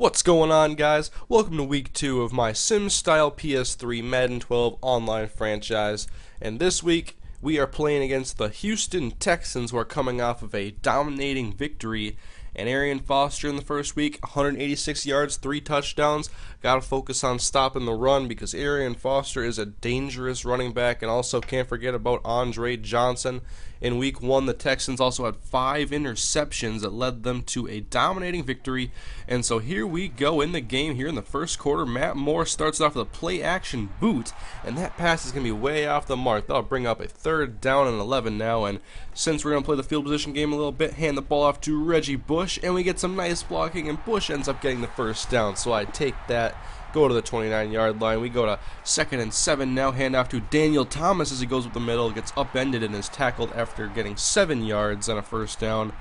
What's going on, guys? Welcome to week 2 of my Sim-style PS3 Madden 12 online franchise. And this week, we are playing against the Houston Texans, who are coming off of a dominating victory. And Arian Foster in the first week, 186 yards, 3 touchdowns. Got to focus on stopping the run because Arian Foster is a dangerous running back. And also can't forget about Andre Johnson. In week 1, the Texans also had 5 interceptions that led them to a dominating victory. And so here we go in the game here in the first quarter. Matt Moore starts off with a play-action boot, and that pass is going to be way off the mark. That'll bring up a 3rd down and 11 now. And since we're going to play the field position game a little bit, hand the ball off to Reggie Bush, and we get some nice blocking, and Bush ends up getting the first down. So I take that. Go to the 29-yard line. We go to 2nd and 7 now. Hand off to Daniel Thomas as he goes up the middle. Gets upended and is tackled after getting 7 yards on a first down.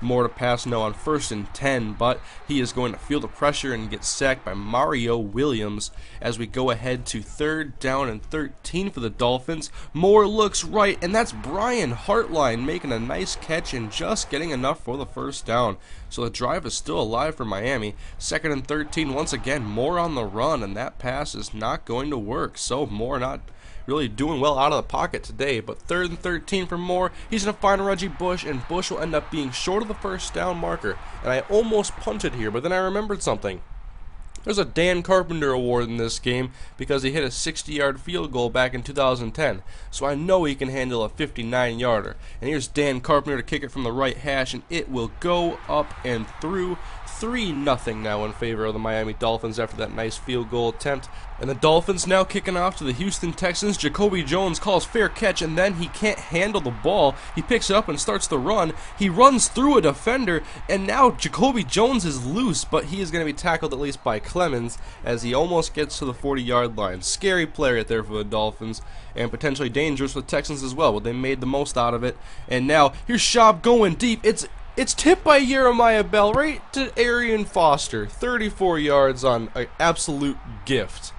More to pass now on 1st and 10, but he is going to feel the pressure and get sacked by Mario Williams as we go ahead to 3rd down and 13 for the Dolphins. Moore looks right, and that's Brian Hartline making a nice catch and just getting enough for the first down. So the drive is still alive for Miami. 2nd and 13, once again, Moore on the run, and that pass is not going to work. So Moore not really doing well out of the pocket today, but 3rd and 13 for Moore. He's going to find Reggie Bush, and Bush will end up being short of the first down marker. And I almost punted here, but then I remembered something. There's a Dan Carpenter award in this game because he hit a 60-yard field goal back in 2010. So I know he can handle a 59-yarder. And here's Dan Carpenter to kick it from the right hash, and it will go up and through. 3-0 now in favor of the Miami Dolphins after that nice field goal attempt. And the Dolphins now kicking off to the Houston Texans. Jacoby Jones calls fair catch, and then he can't handle the ball. He picks it up and starts the run. He runs through a defender, and now Jacoby Jones is loose, but he is going to be tackled at least by Clemens as he almost gets to the 40-yard line. Scary play right there for the Dolphins, and potentially dangerous for the Texans as well, but they made the most out of it. And now here's Schaub going deep. It's tipped by Jeremiah Bell right to Arian Foster. 34 yards on an absolute gift.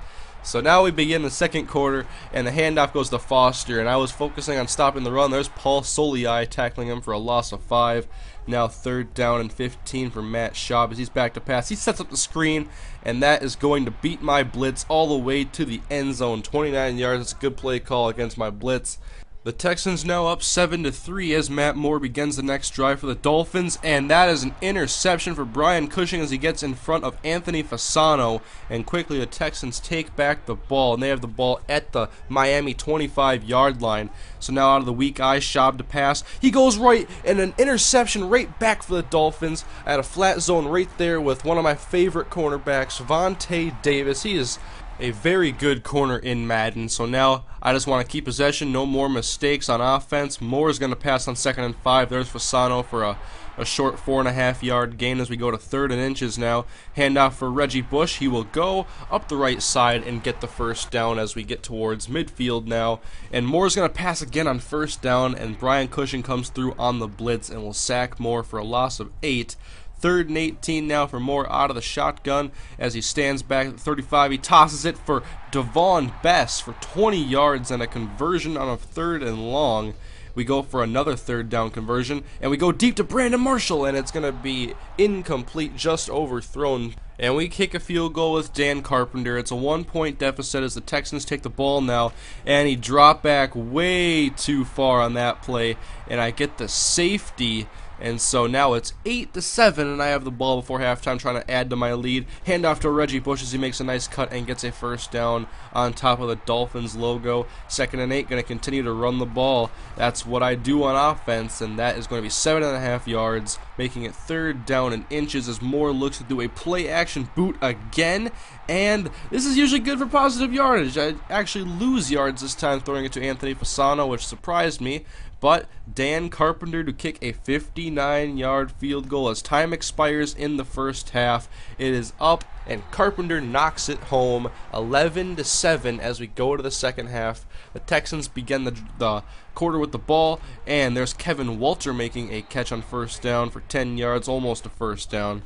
So now we begin the second quarter, and the handoff goes to Foster, and I was focusing on stopping the run. There's Paul Soliai tackling him for a loss of 5. Now 3rd down and 15 for Matt Schaub as he's back to pass. He sets up the screen, and that is going to beat my blitz all the way to the end zone. 29 yards. It's a good play call against my blitz. The Texans now up 7-3 as Matt Moore begins the next drive for the Dolphins, and that is an interception for Brian Cushing as he gets in front of Anthony Fasano, and quickly the Texans take back the ball, and they have the ball at the Miami 25-yard line. So now out of the weak eye, Schaub to pass. He goes right, and an interception right back for the Dolphins at a flat zone right there with one of my favorite cornerbacks, Vontae Davis. He is a very good corner in Madden. So now I just want to keep possession, no more mistakes on offense. Moore is going to pass on 2nd and 5. There's Fasano for a short 4.5-yard gain as we go to 3rd and inches now. Handoff for Reggie Bush. He will go up the right side and get the first down as we get towards midfield now. And Moore's going to pass again on 1st down, and Brian Cushing comes through on the blitz and will sack Moore for a loss of 8. 3rd and 18 now for Moore out of the shotgun as he stands back at the 35. He tosses it for Devon Best for 20 yards and a conversion on a 3rd and long. We go for another 3rd down conversion, and we go deep to Brandon Marshall, and it's going to be incomplete, just overthrown. And we kick a field goal with Dan Carpenter. It's a 1-point deficit as the Texans take the ball now, and he dropped back way too far on that play, and I get the safety. And so now it's 8-7, and I have the ball before halftime trying to add to my lead. Handoff to Reggie Bush as he makes a nice cut and gets a first down on top of the Dolphins logo. 2nd and 8, going to continue to run the ball. That's what I do on offense, and that is going to be 7.5 yards, making it 3rd down and inches as Moore looks to do a play-action boot again. And this is usually good for positive yardage. I actually lose yards this time throwing it to Anthony Fasano, which surprised me. But Dan Carpenter to kick a 59-yard field goal as time expires in the first half. It is up, and Carpenter knocks it home 11-7 as we go to the second half. The Texans begin the quarter with the ball, and there's Kevin Walter making a catch on 1st down for 10 yards, almost a first down.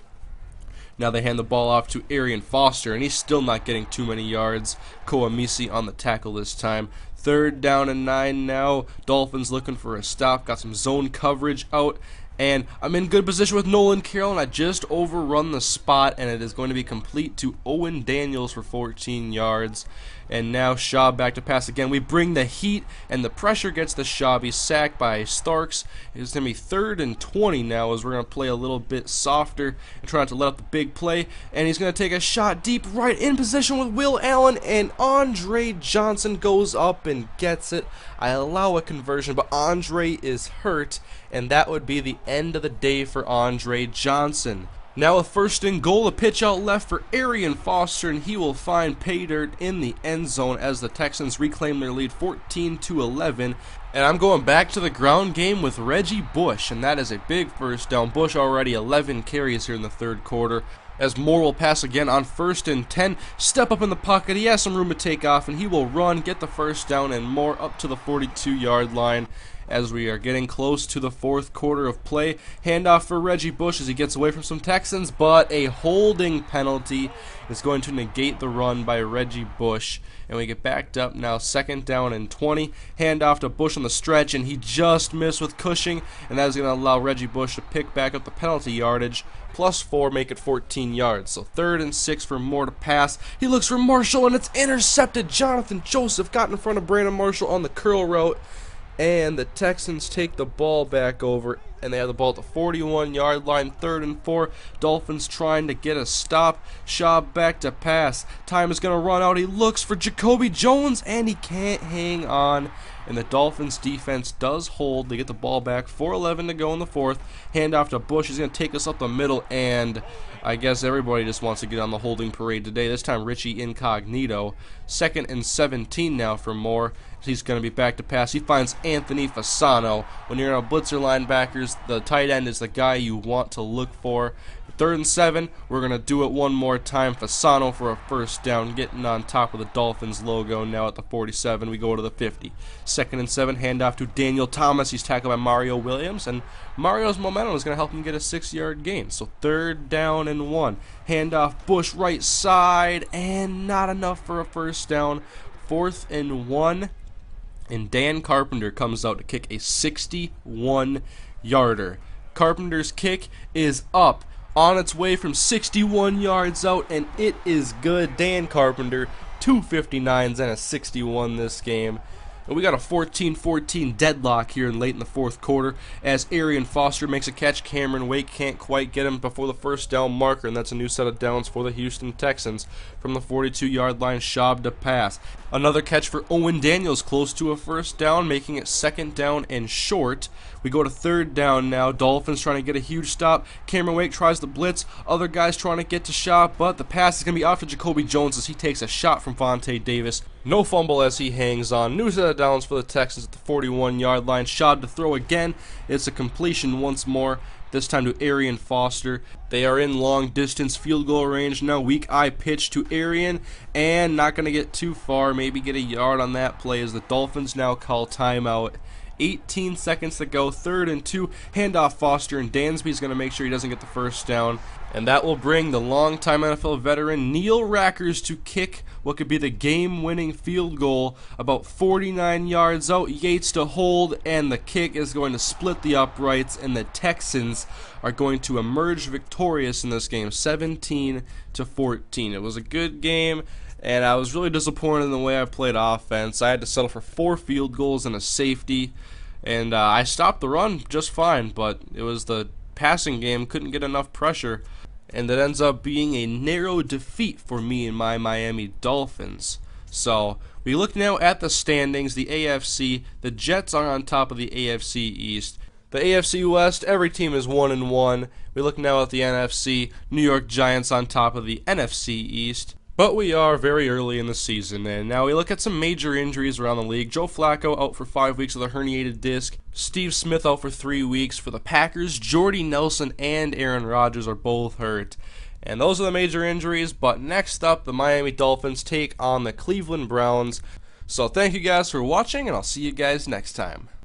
Now they hand the ball off to Arian Foster, and he's still not getting too many yards. Koamisi on the tackle this time. 3rd down and 9 now. Dolphins looking for a stop. Got some zone coverage out, And I'm in good position with Nolan Carroll, and I just overrun the spot, and it is going to be complete to Owen Daniels for 14 yards. And now Shaw back to pass again. We bring the heat, and the pressure gets to Shaw. He's sacked by Starks. It's going to be 3rd and 20 now, as we're going to play a little bit softer and try not to let up the big play. And he's going to take a shot deep right in position with Will Allen, and Andre Johnson goes up and gets it. I allow a conversion, but Andre is hurt, and that would be the end of the day for Andre Johnson. Now a 1st and goal, a pitch out left for Arian Foster, and he will find pay dirt in the end zone as the Texans reclaim their lead 14-11. And I'm going back to the ground game with Reggie Bush, and that is a big first down. Bush already 11 carries here in the 3rd quarter. As Moore will pass again on 1st and 10, step up in the pocket, he has some room to take off, and he will run, get the first down, and Moore up to the 42-yard line. As we are getting close to the 4th quarter of play, handoff for Reggie Bush as he gets away from some Texans, but a holding penalty is going to negate the run by Reggie Bush. And we get backed up now, 2nd down and 20. Handoff to Bush on the stretch, and he just missed with Cushing, and that is going to allow Reggie Bush to pick back up the penalty yardage. +4, make it 14 yards. So 3rd and 6 for Moore to pass. He looks for Marshall, and it's intercepted. Jonathan Joseph got in front of Brandon Marshall on the curl route. And the Texans take the ball back over, and they have the ball at the 41-yard line, 3rd and 4. Dolphins trying to get a stop. Shaw back to pass. Time is going to run out. He looks for Jacoby Jones, and he can't hang on. And the Dolphins defense does hold. They get the ball back. 4:11 to go in the 4th. Handoff to Bush. He's going to take us up the middle, and I guess everybody just wants to get on the holding parade today. This time Richie incognito. 2nd and 17 now for Moore. He's going to be back to pass. He finds Anthony Fasano. When you're on a blitzer linebackers, the tight end is the guy you want to look for. 3rd and 7, we're going to do it one more time. Fasano for a first down, getting on top of the Dolphins logo now at the 47. We go to the 50. 2nd and 7, handoff to Daniel Thomas. He's tackled by Mario Williams, and Mario's momentum is going to help him get a 6-yard gain. So 3rd down and 1. Handoff, Bush right side, and not enough for a first down. 4th and 1. And Dan Carpenter comes out to kick a 61-yarder. Carpenter's kick is up, on its way from 61 yards out, and it is good. Dan Carpenter, 2 59s and a 61 this game. And we got a 14-14 deadlock here late in the 4th quarter as Arian Foster makes a catch. Cameron Wake can't quite get him before the first down marker, and that's a new set of downs for the Houston Texans. From the 42-yard line, Schaub to pass. Another catch for Owen Daniels, close to a first down, making it 2nd down and short. We go to 3rd down now. Dolphins trying to get a huge stop. Cameron Wake tries the blitz. Other guys trying to get to Schaub, but the pass is going to be off to Jacoby Jones as he takes a shot from Vontae Davis. No fumble as he hangs on. New set of downs for the Texans at the 41-yard line. Schaub to throw again. It's a completion once more, this time to Arian Foster. They are in long distance field goal range now. Weak eye pitch to Arian, and not going to get too far. Maybe get a yard on that play as the Dolphins now call timeout. 18 seconds to go, 3rd and 2. Handoff Foster, and Dansby's going to make sure he doesn't get the first down. And that will bring the longtime NFL veteran Neil Rackers to kick what could be the game-winning field goal about 49 yards out. Yates to hold, and the kick is going to split the uprights, and the Texans are going to emerge victorious in this game, 17-14. It was a good game, and I was really disappointed in the way I played offense. I had to settle for 4 field goals and a safety, and I stopped the run just fine, but it was the passing game, couldn't get enough pressure, and it ends up being a narrow defeat for me and my Miami Dolphins. So we look now at the standings. The AFC, the Jets are on top of the AFC East. The AFC West, every team is 1-1. We look now at the NFC, New York Giants on top of the NFC East. But we are very early in the season, and now we look at some major injuries around the league. Joe Flacco out for 5 weeks with a herniated disc. Steve Smith out for 3 weeks. For the Packers, Jordy Nelson and Aaron Rodgers are both hurt. And those are the major injuries, but next up, the Miami Dolphins take on the Cleveland Browns. So thank you guys for watching, and I'll see you guys next time.